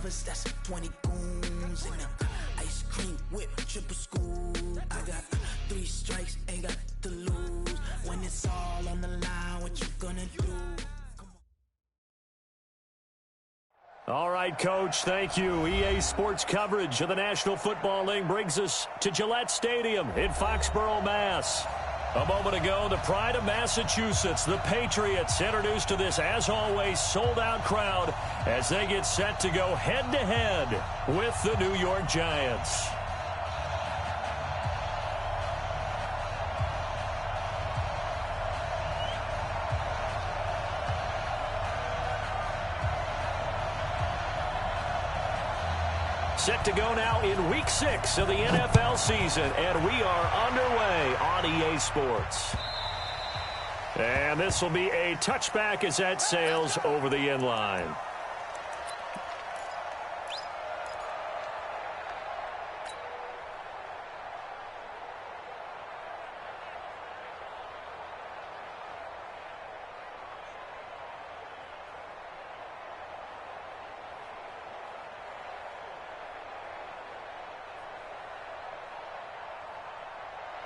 lovers, that's 20 goons. And ice cream whip, triple scoop. I got 3 strikes, ain't got to lose. When it's all on the line, what you gonna do? All right, Coach, thank you. EA Sports coverage of the National Football League brings us to Gillette Stadium in Foxborough, Mass. A moment ago, the pride of Massachusetts, the Patriots, introduced to this, as always, sold-out crowd as they get set to go head-to-head with the New York Giants. Set to go now in Week 6 of the NFL season, and we are underway on EA Sports. And this will be a touchback as that sails over the end line.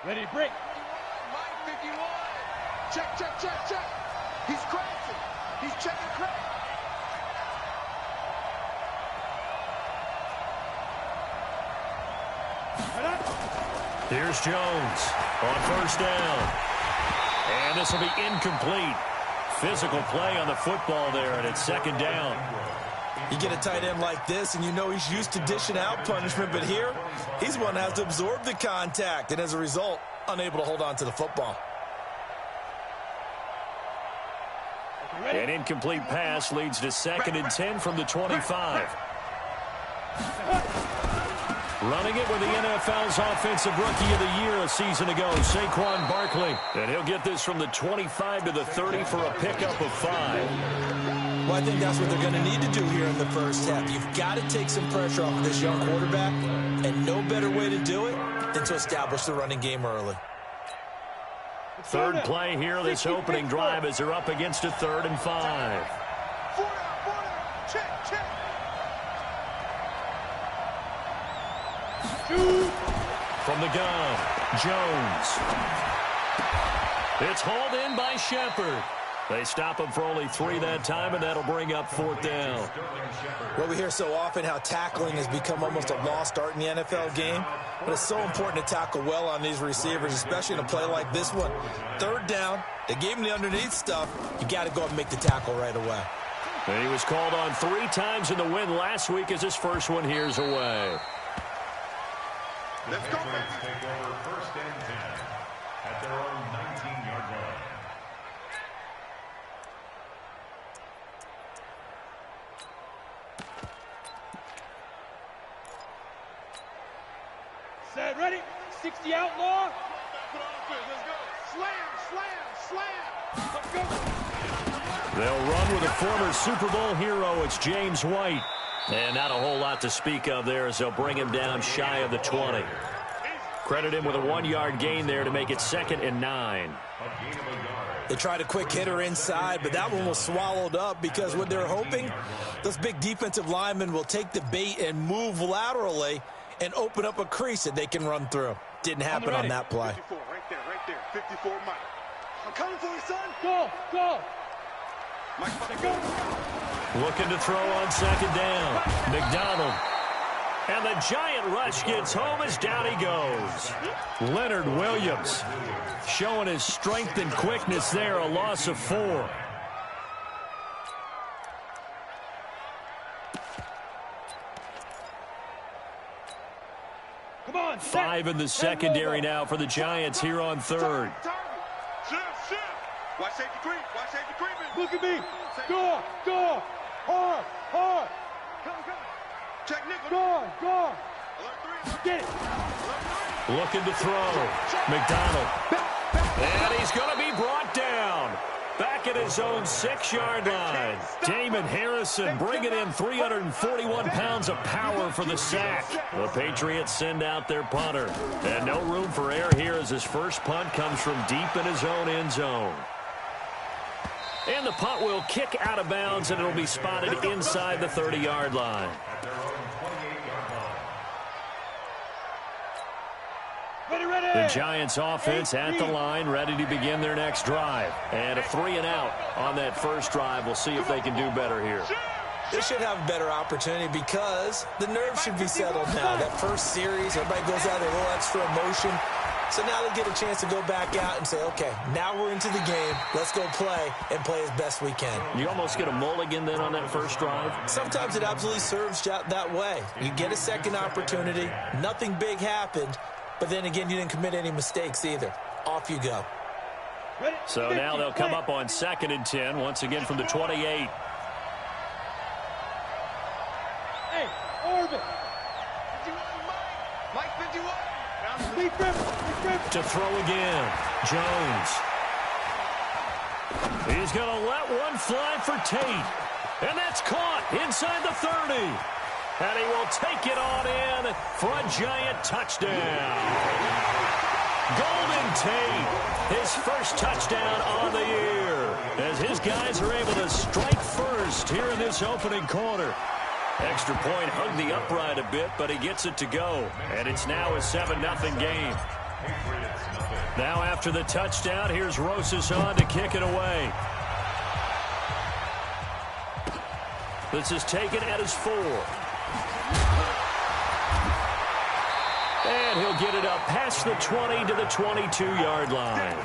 Ready to break. Line 51. Check, check, check, check. He's crazy. He's checking crazy. Here's Jones on first down. And this will be incomplete. Physical play on the football there, and it's second down. You get a tight end like this, and you know he's used to dishing out punishment, but here, he's one that has to absorb the contact, and as a result, unable to hold on to the football. An incomplete pass leads to 2nd and 10 from the 25. Running it with the NFL's Offensive Rookie of the Year a season ago, Saquon Barkley. And he'll get this from the 25 to the 30 for a pickup of 5. Well, I think that's what they're going to need to do here in the first half. You've got to take some pressure off of this young quarterback, and no better way to do it than to establish the running game early. Third play here, this opening drive, as they're up against a 3rd and 5. Check, check. From the gun, Jones. It's hauled in by Shepard. They stop him for only 3 that time, and that'll bring up 4th down. Well, we hear so often how tackling has become almost a lost art in the NFL game, but it's so important to tackle well on these receivers, especially in a play like this one. 3rd down, they gave him the underneath stuff. You got to go and make the tackle right away. And he was called on 3 times in the win last week as his first one here's away. Let's go. Take over 1st and 10 at their own 19-yard line. Set, ready? 60 outlaw. Let's go. Slam, slam, slam. Let's go. They'll run with a former Super Bowl hero. It's James White. And not a whole lot to speak of there as they'll bring him down shy of the 20. Credit him with a 1-yard gain there to make it 2nd and 9. They tried a quick hitter inside, but that one was swallowed up because what they're hoping, those big defensive linemen will take the bait and move laterally and open up a crease that they can run through. Didn't happen on that play. 54, right there. 54, Mike. I'm coming for you, son. Go. Mike, go. Looking to throw on 2nd down. McDonald. And the giant rush gets home as down he goes. Leonard Williams showing his strength and quickness there, a loss of 4. Come on. 5 in the secondary now for the Giants here on 3rd. Shift. Watch safety creep. Look at me. Go. Hard. Come. Check nickel. Go. Get it. Looking to throw. McDonald. And he's going to be brought down. Back at his own 6-yard line. Damon Harrison bringing in 341 pounds of power for the sack. The Patriots send out their punter. And no room for error here as his first punt comes from deep in his own end zone. And the punt will kick out of bounds, and it'll be spotted inside the 30-yard line. The Giants offense at the line, ready to begin their next drive. And a 3-and-out on that first drive. We'll see if they can do better here. They should have a better opportunity because the nerves should be settled now. That first series, everybody goes out with a little extra emotion. So now they get a chance to go back out and say, okay, now we're into the game. Let's go play and play as best we can. You almost get a mulligan then on that first drive? Sometimes it absolutely serves that way. You get a second opportunity. Nothing big happened. But then again, you didn't commit any mistakes either. Off you go. So now they'll come up on 2nd and 10, once again from the 28. Hey, Orbit. Mike 51. To throw again. Jones. He's going to let one fly for Tate. And that's caught inside the 30. And he will take it on in for a giant touchdown. Golden Tate, his first touchdown on the year, as his guys are able to strike first here in this opening quarter. Extra point hugged the upright a bit, but he gets it to go. And it's now a 7-0 game. Now after the touchdown, here's Rosas on to kick it away. This is taken at his 4. And he'll get it up past the 20 to the 22-yard line.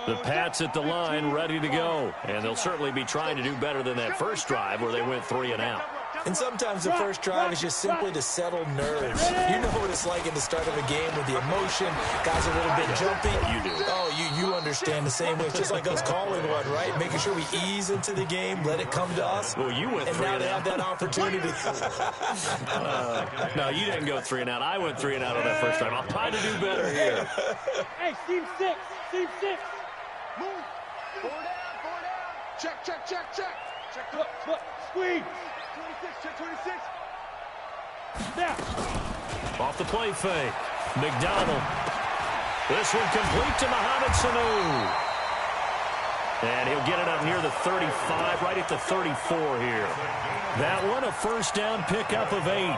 The Pats at the line, ready to go. And they'll certainly be trying to do better than that first drive where they went 3-and-out. And sometimes the first drive is just simply to settle nerves. You know what it's like at the start of a game with the emotion. Guys are a little bit jumpy. You do. Oh, you understand the same way. It's just like us calling one, right? Making sure we ease into the game, let it come to us. Well, you went 3-and-out. And now they have that opportunity. No, you didn't go 3-and-out. I went 3-and-out on that first drive. I'll try to do better here. Hey, Team 6. Team 6. Move. 4 down. Check. Look. Squeeze. 26, check 26. Now. Off the play fake. McDonald. This one complete to Mohamed Sanu. And he'll get it up near the 35, right at the 34 here. That one a first down pickup of 8.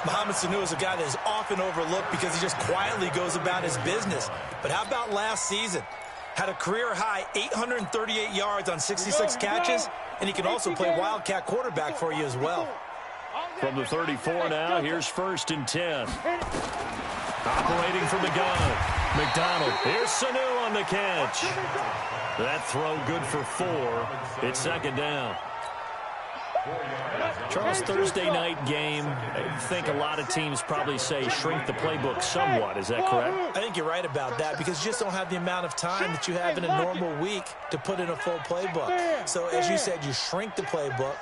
Mohamed Sanu is a guy that is often overlooked because he just quietly goes about his business. But how about last season? Had a career-high 838 yards on 66 catches, and he can also play Wildcat quarterback for you as well. From the 34 now, here's 1st and 10. Operating from the gun. McDonald. Here's Sanu on the catch. That throw good for 4. It's 2nd down. Charles, Thursday night game, I think a lot of teams probably say shrink the playbook somewhat. Is that correct? I think you're right about that because you just don't have the amount of time that you have in a normal week to put in a full playbook. So, as you said, you shrink the playbook,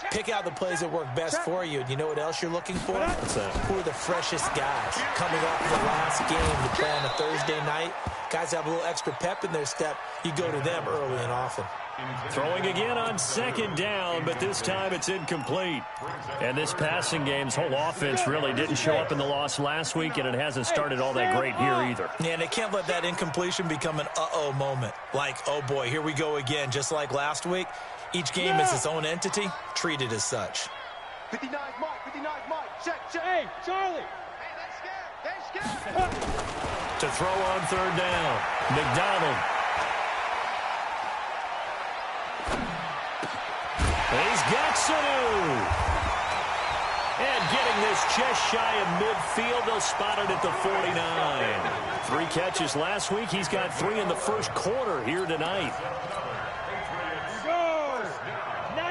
pick out the plays that work best for you. And you know what else you're looking for? What's that? Who are the freshest guys coming off the last game to play on a Thursday night? Guys have a little extra pep in their step. You go to them early and often. Throwing again on 2nd down, but this time it's incomplete. And this passing game's whole offense really didn't show up in the loss last week, and it hasn't started all that great here either. Yeah, and they can't let that incompletion become an uh-oh moment. Like, oh boy, here we go again. Just like last week, each game is its own entity, treated as such. 59 Mike. Check. Hey, Charlie. Hey, they're scared. To throw on 3rd down, McDonald. He's got Sanu. And getting this just shy of midfield, they'll spot it at the 49. 3 catches last week. He's got 3 in the first quarter here tonight.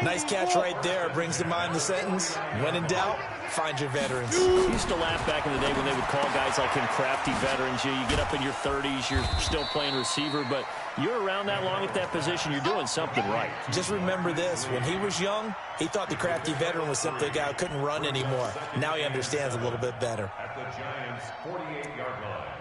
Nice catch right there. Brings to mind the sentence, when in doubt, find your veterans. I used to laugh back in the day when they would call guys like him crafty veterans. You get up in your 30s, you're still playing receiver, but you're around that long at that position, you're doing something right. Just remember this. When he was young, he thought the crafty veteran was simply a guy who couldn't run anymore. Now he understands a little bit better. At the Giants' 48-yard line.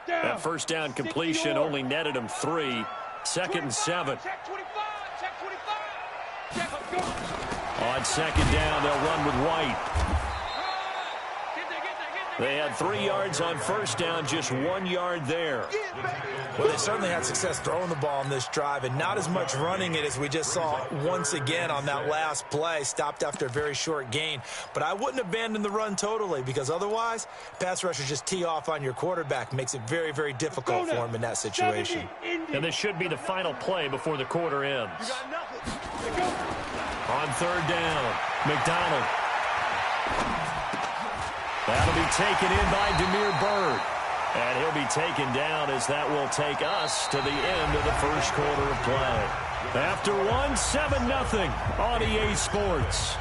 That first down completion only netted him 3. 2nd and 7. Check 25. Check 25. Check. On 2nd down, they'll run with White. They had 3 yards on first down, just 1 yard there. Well, they certainly had success throwing the ball on this drive, and not as much running it as we just saw once again on that last play. Stopped after a very short gain. But I wouldn't abandon the run totally, because otherwise, pass rushers just tee off on your quarterback. Makes it very, very difficult for him in that situation. And this should be the final play before the quarter ends. On 3rd down, McDonald. That'll be taken in by Damiere Byrd. And he'll be taken down as that will take us to the end of the first quarter of play. After 7-0 on EA Sports.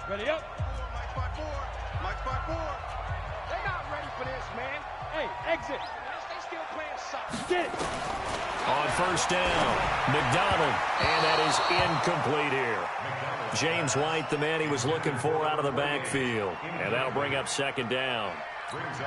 Ready up. Mike by 4. Mike by 4. They're not ready for this, man. Hey, exit. They still playing soccer. Get it. On 1st down, McDonald. And that is incomplete here. James White, the man he was looking for out of the backfield. And that'll bring up 2nd down.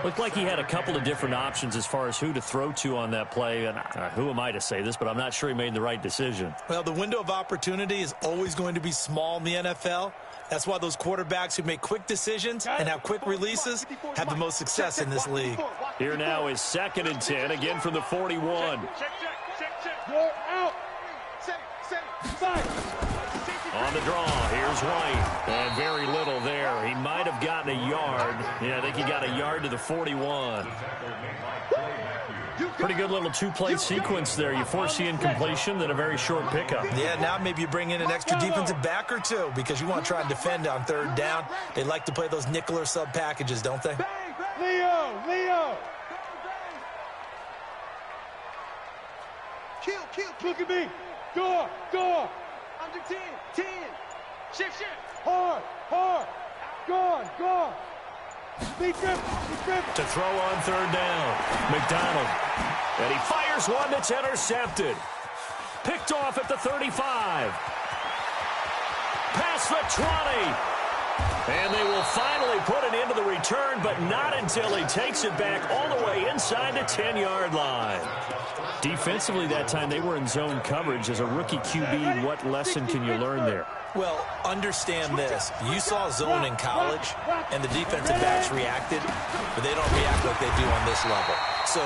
Looked like he had a couple of different options as far as who to throw to on that play. And who am I to say this, but I'm not sure he made the right decision. Well, the window of opportunity is always going to be small in the NFL. That's why those quarterbacks who make quick decisions and have quick releases have the most success in this league. Here now is 2nd and 10, again from the 41. You're out. On the draw, here's White. And very little there. He might have gotten a yard. Yeah, I think he got a yard to the 41. Pretty good little two-play sequence there. You force the incompletion, then a very short pickup. Yeah, now maybe you bring in an extra defensive back or two because you want to try and defend on 3rd down. They like to play those nickel or sub packages, don't they? Leo. Kill. Look at me. Go. Under 10. Shift. Hard. Go. Speed grip. To throw on 3rd down, McDonald. And he fires one that's intercepted. Picked off at the 35. Past the 20. And they will finally put an end to the return, but not until he takes it back all the way inside the 10-yard line. Defensively that time, they were in zone coverage. As a rookie QB, what lesson can you learn there? Well, understand this. You saw zone in college, and the defensive backs reacted, but they don't react like they do on this level. So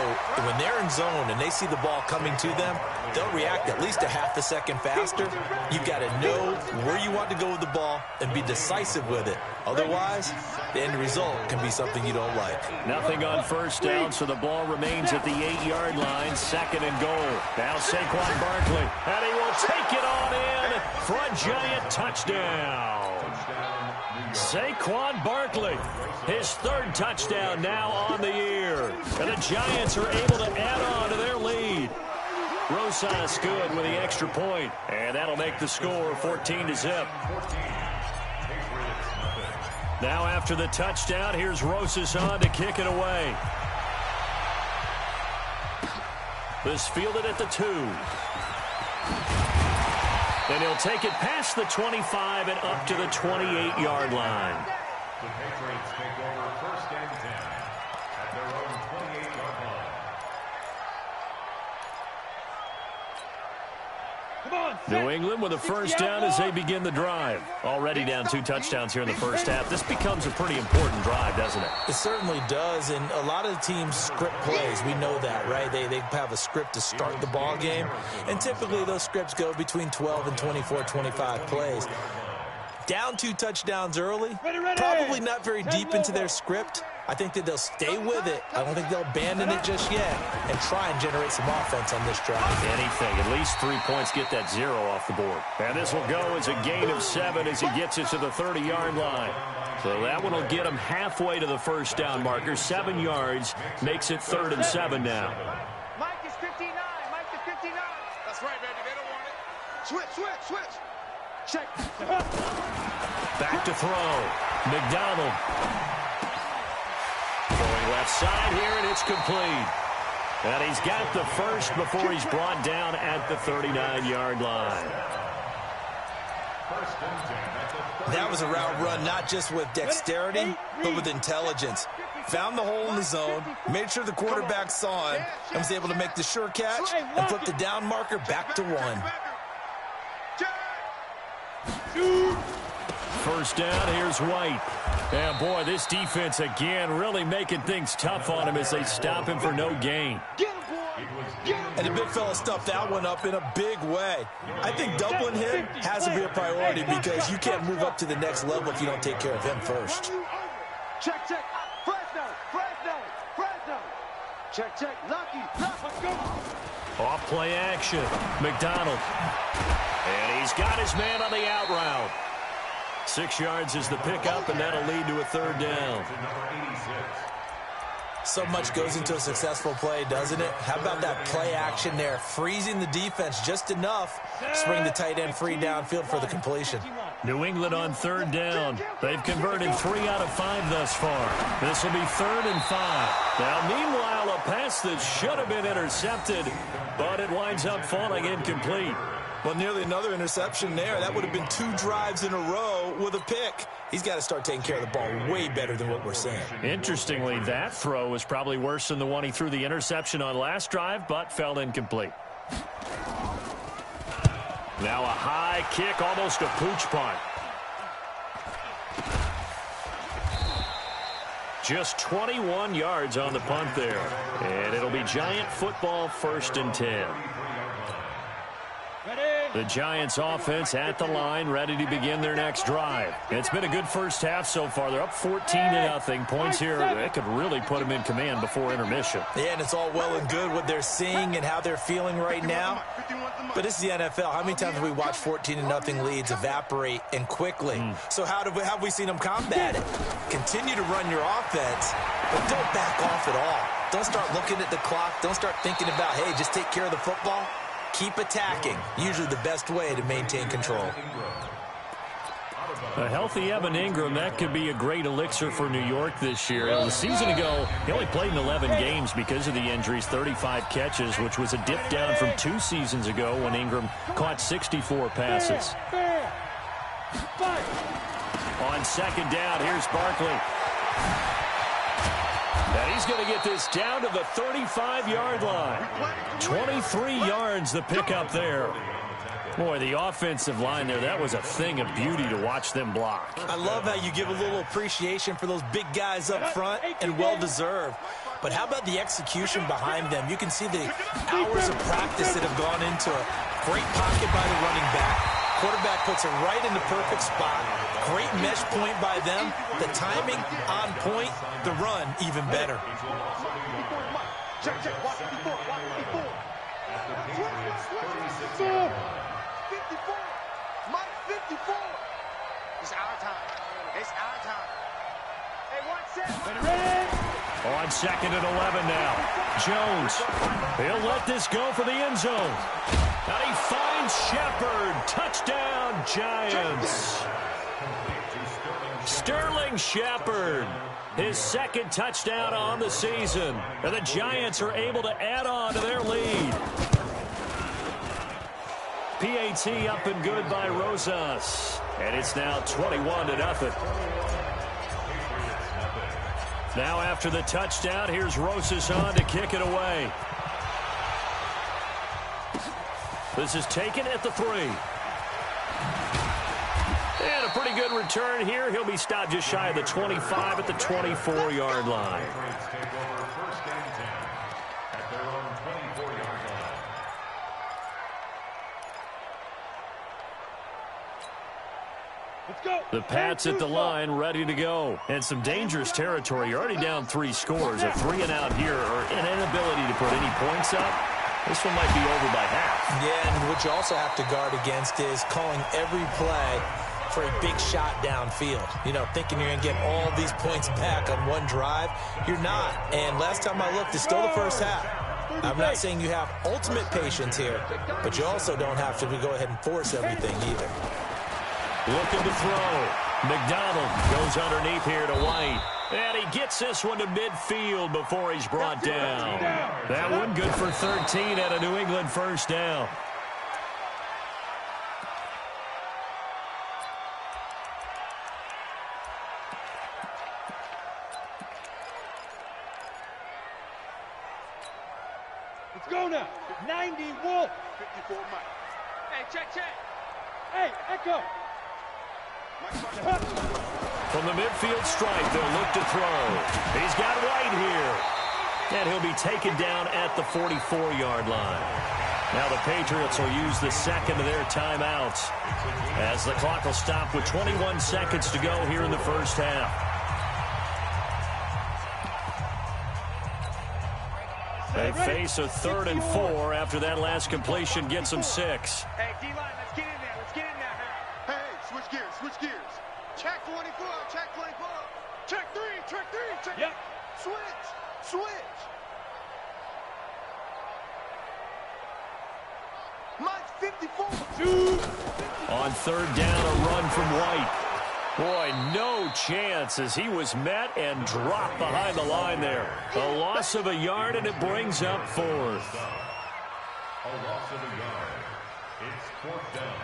when they're in zone and they see the ball coming to them, they'll react at least a half a second faster. You've got to know where you want to go with the ball and be decisive with it. Otherwise, the end result can be something you don't like. Nothing on 1st down, so the ball remains at the 8-yard line. 2nd and goal. Now Saquon Barkley, and he will take it on in for a Giant touchdown. Saquon Barkley, his 3rd touchdown now on the year. And the Giants are able to add on to their lead. Rosas good with the extra point, and that'll make the score 14-0. Now after the touchdown, here's Rosas on to kick it away. This fielded at the 2. And he'll take it past the 25 and up to the 28-yard line. The Patriots take over 1st and 10 at their own 28-yard line. New England with a 1st down as they begin the drive. Already down 2 touchdowns here in the 1st half. This becomes a pretty important drive, doesn't it? It certainly does, and a lot of the teams script plays. We know that, right? They have a script to start the ball game, and typically those scripts go between 12 and 24, 25 plays. Down 2 touchdowns early, Ready. probably not very deep into their script. I think that they'll stay with it. I don't think they'll abandon it just yet and try and generate some offense on this drive. Anything. At least 3 points, get that 0 off the board. And this will go as a gain of 7 as he gets it to the 30-yard line. So that one will get him halfway to the first down marker. 7 yards makes it 3rd and 7 now. Mike is 59. Mike is 59. That's right, baby. They don't want it. Switch. Check. Back to throw. McDonald. Going left side here, and it's complete. And he's got the first before he's brought down at the 39-yard line. That was a route run not just with dexterity, but with intelligence. Found the hole in the zone, made sure the quarterback saw him, and was able to make the sure catch and put the down marker back to 1. First down, here's White. And boy, this defense again really making things tough on him as they stop him for no gain. And the big fella stuffed that one up in a big way. I think doubling him has to be a priority because you can't move up to the next level if you don't take care of him first. Check. Fresno. Check. Lucky. Let's go. Off play action. McDonald. And he's got his man on the out route. 6 yards is the pickup, and that'll lead to a 3rd down. So much goes into a successful play, doesn't it? How about that play action there? Freezing the defense just enough to bring the tight end free downfield for the completion. New England on 3rd down. They've converted 3 out of 5 thus far. This will be 3rd and 5. Now, meanwhile, a pass that should have been intercepted, but it winds up falling incomplete. Well, nearly another interception there. That would have been 2 drives in a row with a pick. He's got to start taking care of the ball way better than what we're seeing. Interestingly, that throw was probably worse than the one he threw the interception on last drive, but fell incomplete. Now a high kick, almost a pooch punt. Just 21 yards on the punt there. And it'll be Giant football, 1st and 10. The Giants offense at the line, ready to begin their next drive. It's been a good first half so far. They're up 14-0. Points here, they could really put them in command before intermission. Yeah, and it's all well and good what they're seeing and how they're feeling right now. But this is the NFL. How many times have we watched 14-0 leads evaporate and quickly? So how have we seen them combat it? Continue to run your offense, but don't back off at all. Don't start looking at the clock. Don't start thinking about, hey, just take care of the football. Keep attacking. Usually the best way to maintain control. A healthy Evan Ingram, that could be a great elixir for New York this year. A season ago, he only played in 11 games because of the injuries, 35 catches, which was a dip down from 2 seasons ago when Ingram caught 64 passes. On 2nd down, here's Barkley. And he's going to get this down to the 35-yard line. 23 yards the pickup there. Boy, the offensive line there, that was a thing of beauty to watch them block. I love how you give a little appreciation for those big guys up front, and well-deserved. But how about the execution behind them? You can see the hours of practice that have gone into it. Great pocket by the running back. Quarterback puts it right in the perfect spot. Great mesh point by them. The timing on point. The run even better. Check. Watch 54. 54. Mike, 54. It's our time. Hey, 1 set. Ready? On 2nd and 11 now. Jones. He'll let this go for the end zone. And he finds Shepard. Touchdown, Giants. Sterling Shepard. His 2nd touchdown on the season. And the Giants are able to add on to their lead. PAT up and good by Rosas. And it's now 21-0. Now after the touchdown, here's Rosas on to kick it away. This is taken at the 3. And a pretty good return here. He'll be stopped just shy of the 25 at the 24-yard line. Let's go. The Pats at the line, ready to go. And some dangerous territory. You're already down 3 scores. A 3 and out here, or an inability to put any points up. This one might be over by half. Yeah, and what you also have to guard against is calling every play for a big shot downfield. You know, thinking you're going to get all these points back on one drive. You're not. And last time I looked, it's still the first half. I'm not saying you have ultimate patience here, but you also don't have to go ahead and force everything either. Looking to throw. McDonald goes underneath here to White. And he gets this one to midfield before he's brought down. That one good for 13 at a New England first down. Let's go now. 90 Wolf. 54 Mike. Hey, check. Hey, Echo. From the midfield stripe, they'll look to throw. He's got White here. And he'll be taken down at the 44-yard line. Now the Patriots will use the second of their timeouts as the clock will stop with 21 seconds to go here in the first half. They face a 3rd and 4 after that last completion gets them 6. Hey, D-line, let's get in there. Hey, switch gears. Check 24, check 24. Check 3, check. Yep. Switch. Mike's 54. On 3rd down, a run from White. Boy, no chance as he was met and dropped behind the line there. A loss of a yard, and it brings up 4th. A loss of a yard. It's 4th down.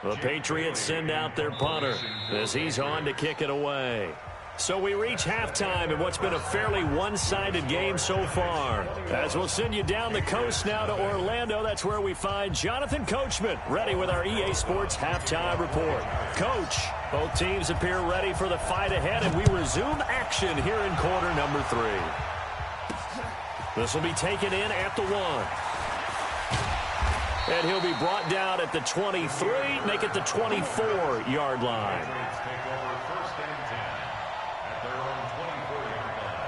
The Patriots send out their punter as he's on to kick it away. So we reach halftime in what's been a fairly one-sided game so far. As we'll send you down the coast now to Orlando, that's where we find Jonathan Coachman ready with our EA Sports Halftime Report. Coach, both teams appear ready for the fight ahead, and we resume action here in quarter number 3. This will be taken in at the 1. And he'll be brought down at the 23, make it the 24-yard line. Patriots take over 1st and 10 at their own 24-yard line.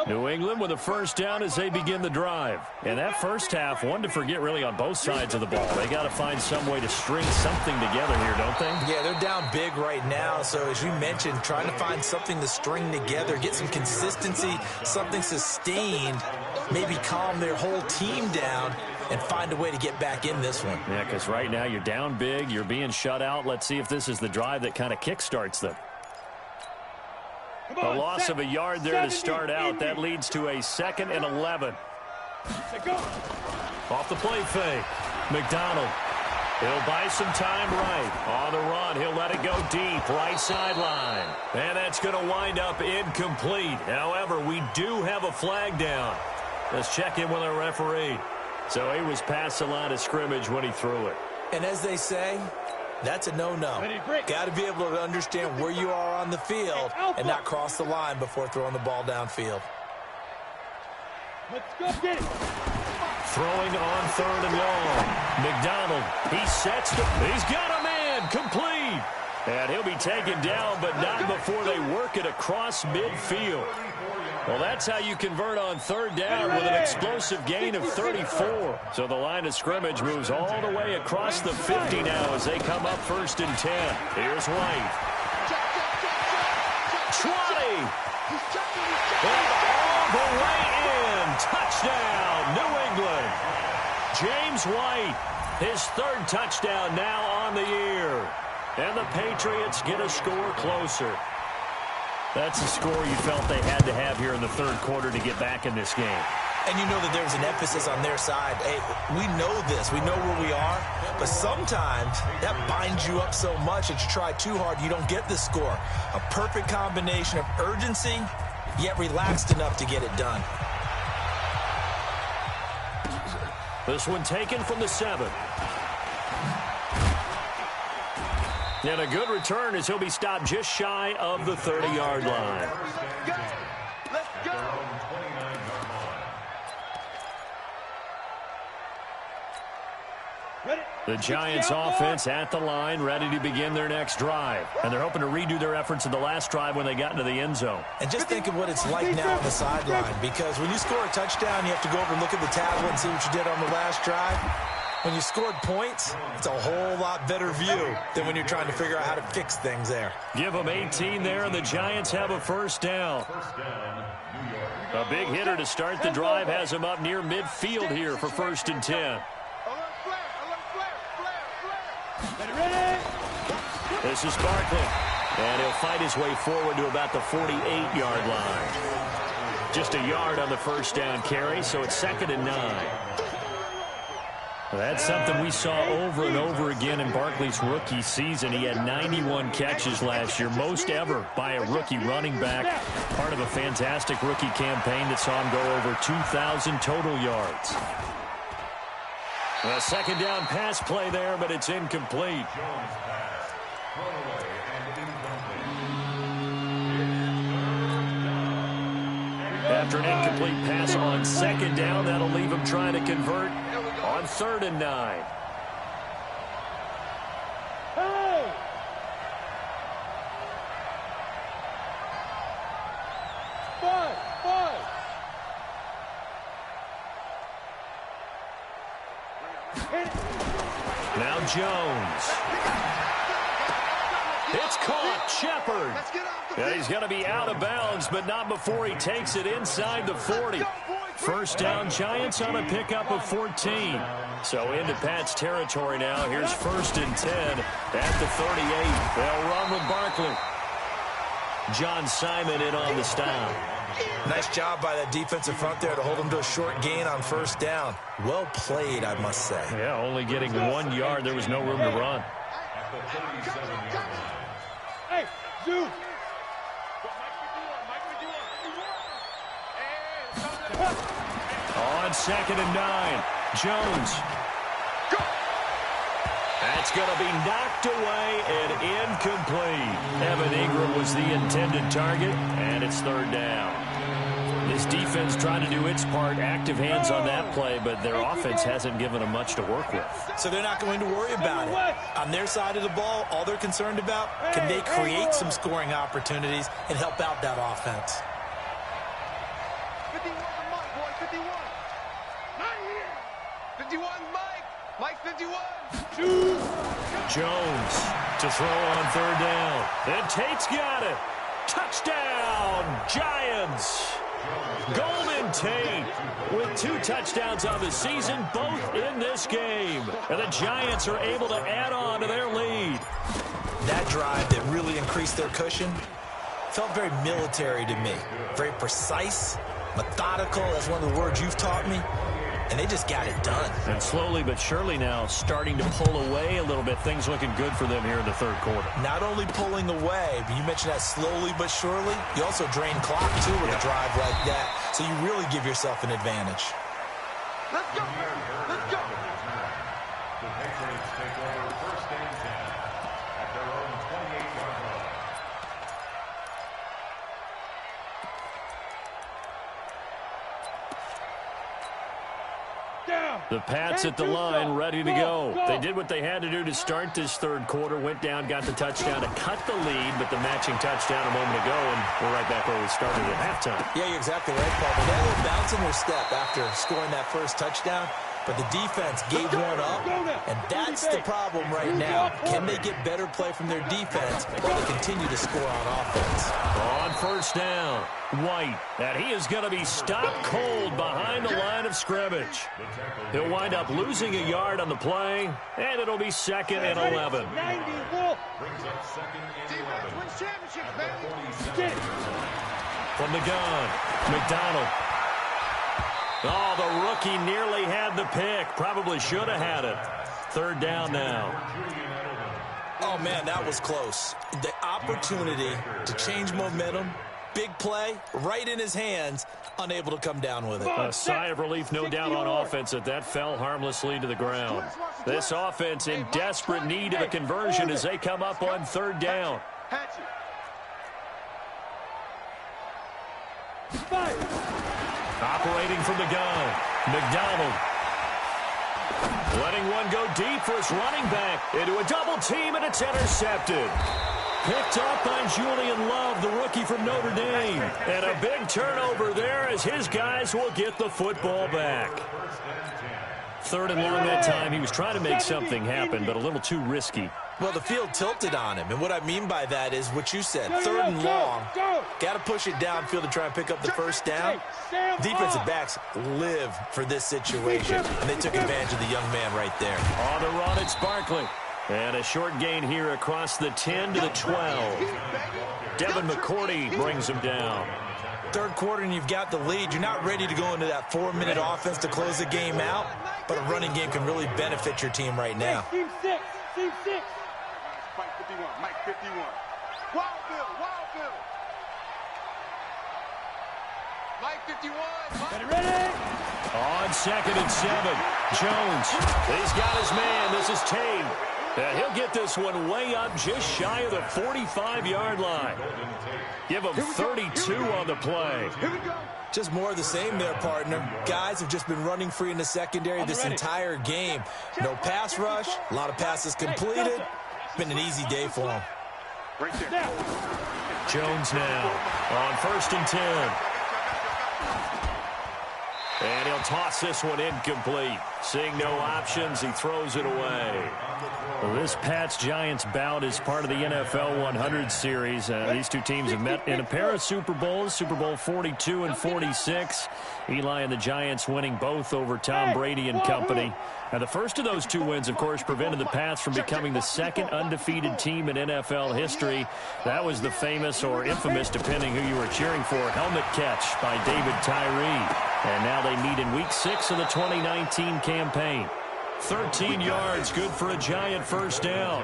New England with a first down as they begin the drive. And that first half, one to forget really on both sides of the ball. They got to find some way to string something together here, don't they? Yeah, they're down big right now. So as you mentioned, trying to find something to string together, get some consistency, something sustained, maybe calm their whole team down and find a way to get back in this one. Yeah, because right now you're down big, you're being shut out. Let's see if this is the drive that kind of kickstarts them. A loss of a yard there to start out. That leads to a 2nd and 11. Off the play fake. McDonald. He'll buy some time right. On the run, he'll let it go deep. Right sideline. And that's going to wind up incomplete. However, we do have a flag down. Let's check in with our referee. So he was past the line of scrimmage when he threw it. And as they say, that's a no-no. Got to be able to understand where you are on the field and not cross the line before throwing the ball downfield. Let's go get it. Throwing on 3rd and long. McDonald, he sets the... He's got a man, complete. And he'll be taken down, but not before they work it across midfield. Well, that's how you convert on 3rd down with an explosive gain of 34. So the line of scrimmage moves all the way across the 50 now as they come up 1st and 10. Here's White. 20. And all the way in. Touchdown, New England. James White, his 3rd touchdown now on the year. And the Patriots get a score closer. That's a score you felt they had to have here in the 3rd quarter to get back in this game. And you know that there's an emphasis on their side. Hey, we know this. We know where we are. But sometimes that binds you up so much that you try too hard, you don't get the score. A perfect combination of urgency, yet relaxed enough to get it done. This one taken from the 7. And a good return as he'll be stopped just shy of the 30-yard line. Let's go. The Giants offense at the line, ready to begin their next drive. And they're hoping to redo their efforts in the last drive when they got into the end zone. And just think of what it's like now on the sideline, because when you score a touchdown, you have to go over and look at the tablet and see what you did on the last drive. When you scored points, it's a whole lot better view than when you're trying to figure out how to fix things there. Give them 18 there, and the Giants have a first down. A big hitter to start the drive has him up near midfield here for 1st and 10. This is Barkley, and he'll fight his way forward to about the 48-yard line. Just a yard on the first down carry, so it's 2nd and 9. Well, that's something we saw over and over again in Barkley's rookie season. He had 91 catches last year, most ever by a rookie running back, part of a fantastic rookie campaign that saw him go over 2,000 total yards. A 2nd down pass play there, but it's incomplete. After an incomplete pass on 2nd down, that'll leave him trying to convert on 3rd and 9. Hey! Five. Now Jones. It's caught. Shepard. Yeah, he's going to be out of bounds, but not before he takes it inside the 40. First down, Giants on a pickup of 14. So into Pat's territory now. Here's 1st and 10 at the 38. They'll run with Barkley. John Simon in on the stop. Nice job by that defensive front there to hold him to a short gain on 1st down. Well played, I must say. Yeah, only getting 1 yard. There was no room to run. Hey, Zoo. On 2nd and 9, Jones. That's going to be knocked away and incomplete. Evan Ingram was the intended target, and it's 3rd down. This defense trying to do its part, active hands on that play, but their offense hasn't given them much to work with. So they're not going to worry about it. On their side of the ball, all they're concerned about, can they create some scoring opportunities and help out that offense? 51 Mike, boy, 51. Not here. 51 Mike. Mike 51. Jones to throw on 3rd down. And Tate's got it. Touchdown, Giants. Golden Tate with 2 touchdowns on the season, both in this game. And the Giants are able to add on to their lead. That drive that really increased their cushion felt very military to me. Very precise, methodical, that's one of the words you've taught me. And they just got it done. And slowly but surely now starting to pull away a little bit. Things looking good for them here in the 3rd quarter. Not only pulling away, but you mentioned that slowly but surely. You also drain clock, too, with a drive like that. So you really give yourself an advantage. Let's go. Let's go. The Patriots take over 1st and 10 at their own 28-yard line. The Pats at the line, ready to go. They did what they had to do to start this 3rd quarter. Went down, got the touchdown to cut the lead, but the matching touchdown a moment ago, and we're right back where we started at halftime. Yeah, you're exactly right, Paul. They had a little bounce in their step after scoring that first touchdown, but the defense gave one up, and that's the problem right now. Can they get better play from their defense while they continue to score on offense? On 1st down, White, and he is going to be stopped cold behind the line of scrimmage. He'll wind up losing a yard on the play, and it'll be 2nd and 11. 90, Wolf. Brings up 2nd and 11. Win championships, At baby. the 47. Get it. From the gun, McDonald. Oh, the rookie nearly had the pick. Probably should have had it. 3rd down now. Oh, man, that was close. The opportunity to change momentum, big play, right in his hands, unable to come down with it. A sigh of relief, no doubt, on offense that fell harmlessly to the ground. This offense in desperate need of a conversion as they come up on third down. Operating from the gun, McDonald. Letting one go deep for his running back. Into a double team, and it's intercepted. Picked up by Julian Love, the rookie from Notre Dame. And a big turnover there as his guys will get the football back. Third and long that time. He was trying to make something happen, but a little too risky. Well, the field tilted on him, and what I mean by that is what you said. Third and long, got to push it downfield to try and pick up the first down. Defensive backs live for this situation, and they took advantage of the young man right there. On the run, it's Barkley. And a short gain here across the 10 to the 12. Devin McCourty brings him down. Third quarter, and you've got the lead. You're not ready to go into that 4-minute offense to close the game out, but a running game can really benefit your team right now. Team 6. Team 6. Mike 51. Mike 51. Wild Bill. Wild Bill. Mike 51. Ready? On 2nd and 7. Jones. He's got his man. This is Tame. And he'll get this one way up just shy of the 45-yard line. Give him 32 on the play. Just more of the same there, partner. Guys have just been running free in the secondary this entire game. No pass rush, a lot of passes completed. Been an easy day for them. Jones now on 1st and 10. And he'll toss this one incomplete. Seeing no options, he throws it away. Well, this Pats-Giants bout is part of the NFL 100 series. These two teams have met in a pair of Super Bowls, Super Bowl 42 and 46. Eli and the Giants winning both over Tom Brady and company. Now, the first of those two wins, of course, prevented the Pats from becoming the second undefeated team in NFL history. That was the famous or infamous, depending who you were cheering for, helmet catch by David Tyree. And now they meet in Week 6 of the 2019 campaign. 13 yards, good for a Giant first down.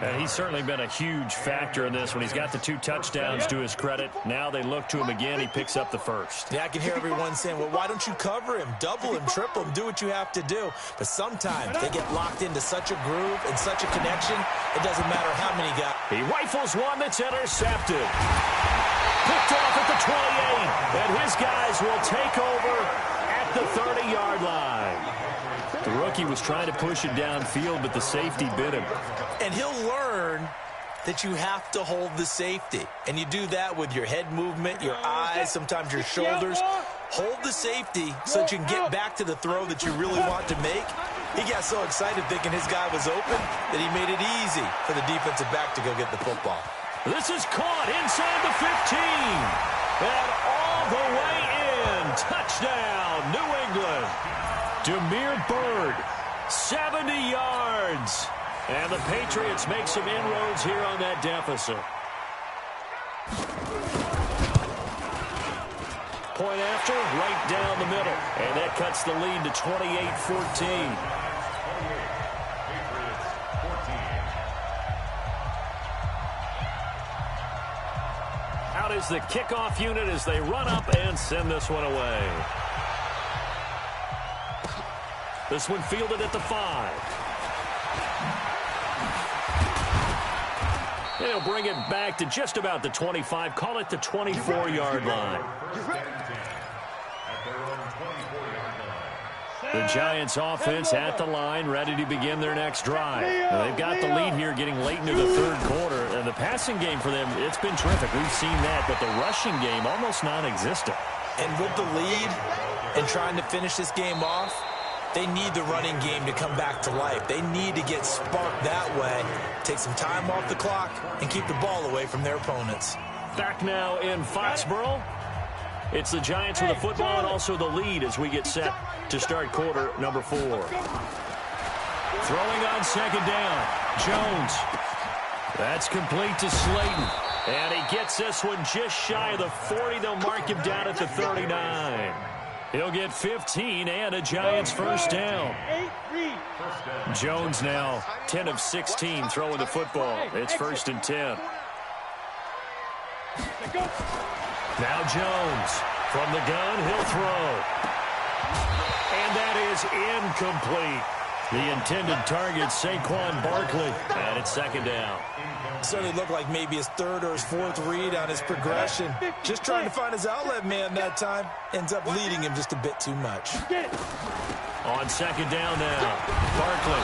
And he's certainly been a huge factor in this when he's got the 2 touchdowns to his credit. Now they look to him again. He picks up the first. Yeah, I can hear everyone saying, well, why don't you cover him? Double him, triple him, do what you have to do. But sometimes they get locked into such a groove and such a connection, it doesn't matter how many guys. He rifles one that's intercepted. Picked off at the 28. And his guys will take over at the 30-yard line. The rookie was trying to push it downfield, but the safety bit him. And he'll learn that you have to hold the safety. And you do that with your head movement, your eyes, sometimes your shoulders. Hold the safety so that you can get back to the throw that you really want to make. He got so excited thinking his guy was open that he made it easy for the defensive back to go get the football. This is caught inside the 15. And all the way in. Touchdown, New England. Damiere Byrd, 70 yards. And the Patriots make some inroads here on that deficit. Point after, right down the middle. And that cuts the lead to 28-14. Out is the kickoff unit as they run up and send this one away. This one fielded at the 5. They'll bring it back to just about the 25. Call it the 24-yard line. The Giants offense at the line, ready to begin their next drive. Now, they've got the lead here getting late into the third quarter. And the passing game for them, it's been terrific. We've seen that, but the rushing game almost non-existent. And with the lead and trying to finish this game off, they need the running game to come back to life. They need to get sparked that way, take some time off the clock, and keep the ball away from their opponents. Back now in Foxborough. It's the Giants with the football and also the lead as we get set to start quarter number 4. Throwing on second down. Jones. That's complete to Slayton. And he gets this one just shy of the 40. They'll mark him down at the 39. He'll get 15 and a Giants first down. Jones now 10 of 16 throwing the football. It's 1st and 10. Now Jones from the gun, he'll throw. And that is incomplete. The intended target, Saquon Barkley, and it's second down. Certainly looked like maybe his third or his fourth read on his progression. Just trying to find his outlet man that time. Ends up leading him just a bit too much. On second down now, Barkley.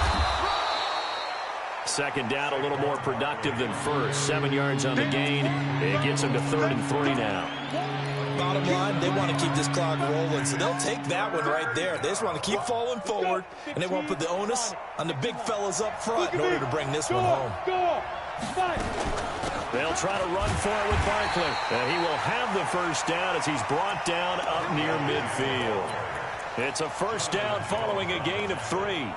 Second down, a little more productive than first. 7 yards on the gain. It gets him to 3rd and 3 now. Bottom line, they want to keep this clock rolling, so they'll take that one right there. They just want to keep falling forward, and they won't put the onus on the big fellas up front in order to bring this one home. They'll try to run for it with Barkley, and he will have the first down as he's brought down up near midfield. It's a first down following a gain of 3.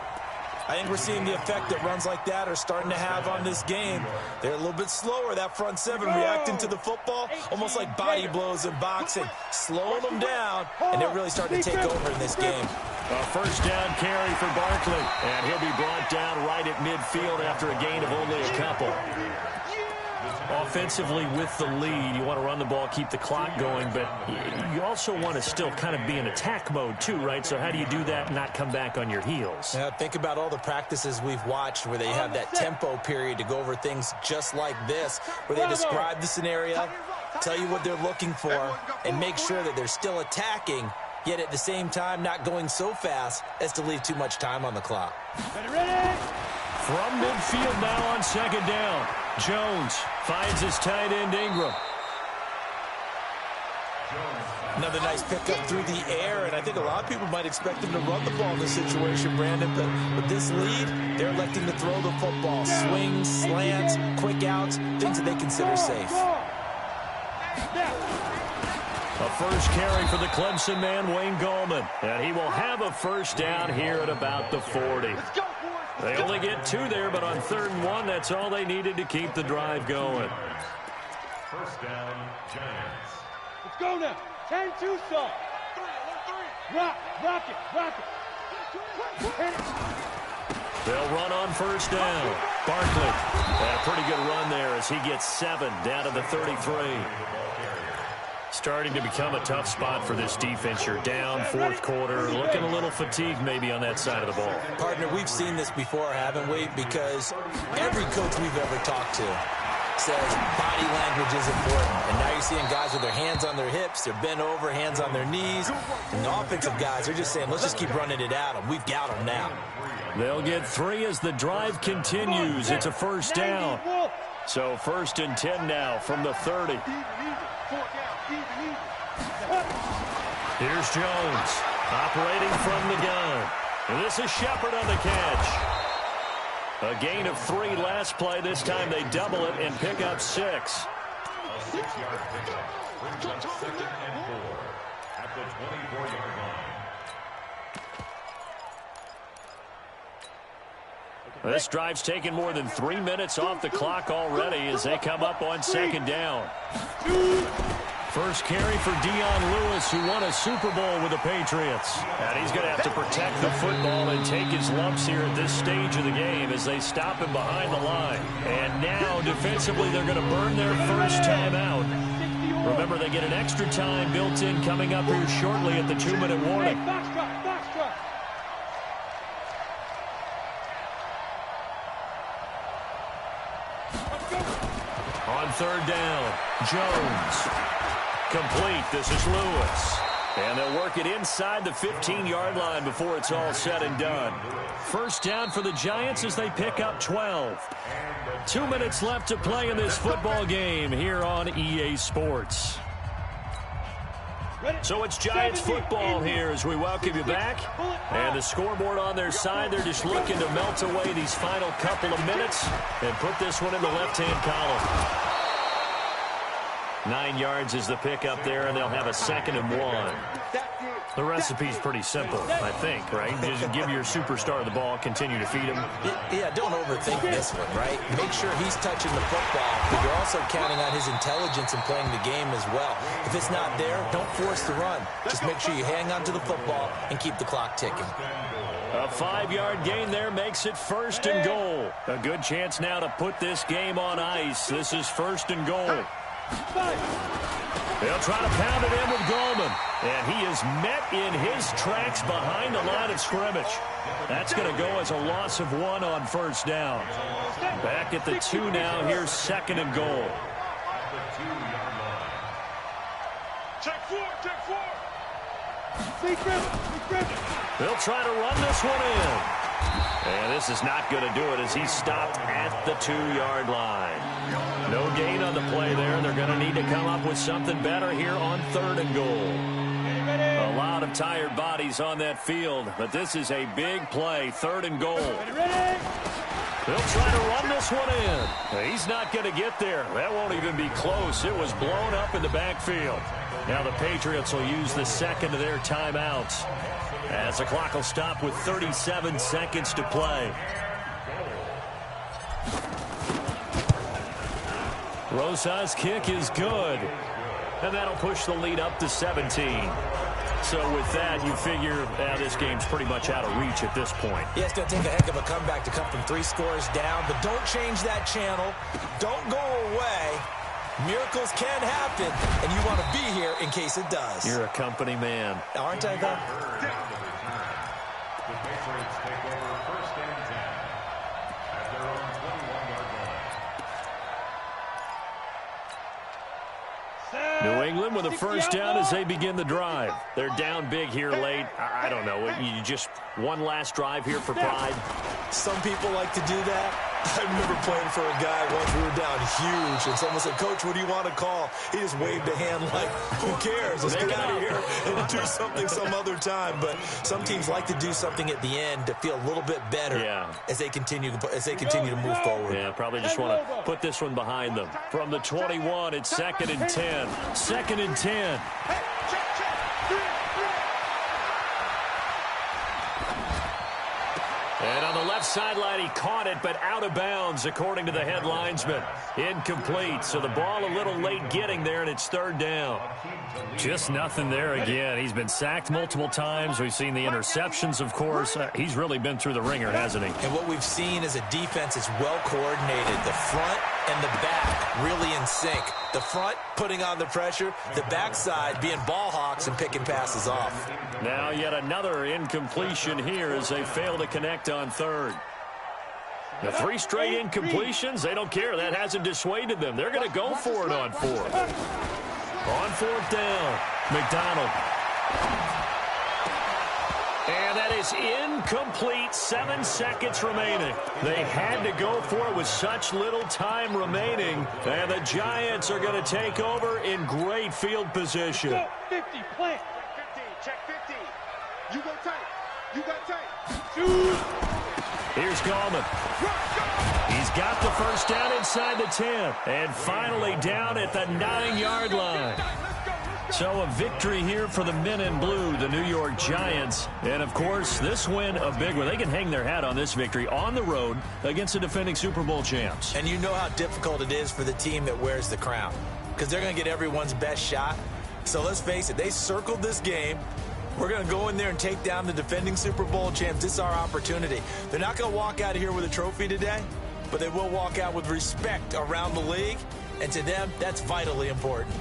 I think we're seeing the effect that runs like that are starting to have on this game. They're a little bit slower, that front seven, reacting to the football, almost like body blows in boxing, slowing them down, and they're really starting to take over in this game. A first down carry for Barkley, and he'll be brought down right at midfield after a gain of only a couple. Offensively with the lead, you want to run the ball, keep the clock going, but you also want to still kind of be in attack mode too, right? So how do you do that and not come back on your heels? Yeah, think about all the practices we've watched where they have that tempo period to go over things just like this, where they describe the scenario, tell you what they're looking for, and make sure that they're still attacking, yet at the same time not going so fast as to leave too much time on the clock. From midfield now on second down, Jones finds his tight end Ingram. Another nice pickup through the air, and I think a lot of people might expect him to run the ball in this situation, Brandon, but with this lead, they're electing to throw the football. Swings, slants, quick outs, things that they consider safe. A first carry for the Clemson man, Wayne Gallman, and he will have a first down here at about the 40. They only get 2 there, but on 3rd and 1, that's all they needed to keep the drive going. First down, Giants. Let's go now. 10-2 song. Rock it. They'll run on first down. Barkley, a pretty good run there as he gets 7 down to the 33. Starting to become a tough spot for this defense. You're down 4th quarter, looking a little fatigued maybe on that side of the ball. Partner, we've seen this before, haven't we? Because every coach we've ever talked to says body language is important. And now you're seeing guys with their hands on their hips, they're bent over, hands on their knees. And the offensive guys are just saying, let's just keep running it at them. We've got them now. They'll get 3 as the drive continues. It's a first down. So 1st and 10 now from the 30. Here's Jones operating from the gun. And this is Shepard on the catch. A gain of 3 last play. This time they double it and pick up 6. A 6-yard pickup brings up 2nd and 4 at the 24-yard line. This drive's taken more than 3 minutes off the clock already as they come up on second down. First carry for Dion Lewis, who won a Super Bowl with the Patriots. And he's going to have to protect the football and take his lumps here at this stage of the game as they stop him behind the line. And now, defensively, they're going to burn their first timeout. Remember, they get an extra time built in coming up here shortly at the 2-minute warning. On third down, Jones. Complete. This is Lewis. And they'll work it inside the 15-yard line before it's all said and done. First down for the Giants as they pick up 12. 2 minutes left to play in this football game here on EA Sports. So it's Giants football here as we welcome you back. And the scoreboard on their side, they're just looking to melt away these final couple of minutes and put this one in the left-hand column. 9 yards is the pickup there, and they'll have a 2nd and 1. The recipe's pretty simple, I think, right? Just give your superstar the ball, continue to feed him. Yeah, don't overthink this one, right? Make sure he's touching the football, but you're also counting on his intelligence in playing the game as well. If it's not there, don't force the run. Just make sure you hang on to the football and keep the clock ticking. A 5-yard gain there makes it 1st and goal. A good chance now to put this game on ice. This is 1st and goal. They'll try to pound it in with Goldman. And he is met in his tracks behind the line of scrimmage. That's going to go as a loss of 1 on first down. Back at the 2 now. Here's 2nd and goal. Check 4, check 4. They'll try to run this one in. And this is not going to do it as he's stopped at the 2-yard line. No gain on the play there. They're going to need to come up with something better here on 3rd and goal. A lot of tired bodies on that field, but this is a big play. 3rd and goal. They'll try to run this one in. He's not going to get there. That won't even be close. It was blown up in the backfield. Now the Patriots will use the 2nd of their timeouts as the clock will stop with 37 seconds to play. Rosa's kick is good. And that'll push the lead up to 17. So with that, you figure this game's pretty much out of reach at this point. Yeah, it's going to take a heck of a comeback to come from 3 scores down. But don't change that channel. Don't go away. Miracles can happen, and you want to be here in case it does. You're a company man. Aren't I, though? The Patriots take over 1st and 10 at their own 21-yard line. New England with a first down as they begin the drive. They're down big here late. I don't know. You just one last drive here for pride. Some people like to do that. I remember playing for a guy once. We were down huge, and someone said, "Coach, what do you want to call?" He just waved a hand like, "Who cares? Let's get out of here and do something some other time." But some teams like to do something at the end to feel a little bit better as they continue to move forward. Yeah, probably just want to put this one behind them. From the 21, it's 2nd and 10. 2nd and 10. And on the left sideline, he caught it, but out of bounds, according to the head linesman. Incomplete, so the ball a little late getting there, and it's 3rd down. Just nothing there again. He's been sacked multiple times. We've seen the interceptions, of course. He's really been through the ringer, hasn't he? And what we've seen is a defense that's well coordinated. The front and the back really in sync. The front putting on the pressure, the backside being ball hawks and picking passes off. Now yet another incompletion here as they fail to connect on 3rd. The 3 straight incompletions, they don't care. That hasn't dissuaded them. They're going to go for it on 4th. On 4th down, McDonald. And that is incomplete. 7 seconds remaining. They had to go for it with such little time remaining. And the Giants are going to take over in great field position. 50, plant. Check 50. You go tight. You got tight. Shoot. Here's Gallman. He's got the first down inside the 10. And finally down at the 9-yard line. So a victory here for the men in blue, the New York Giants. And, of course, this win a big one. They can hang their hat on this victory on the road against the defending Super Bowl champs. And you know how difficult it is for the team that wears the crown, because they're going to get everyone's best shot. So let's face it, they circled this game. We're going to go in there and take down the defending Super Bowl champs. This is our opportunity. They're not going to walk out of here with a trophy today, but they will walk out with respect around the league. And to them, that's vitally important.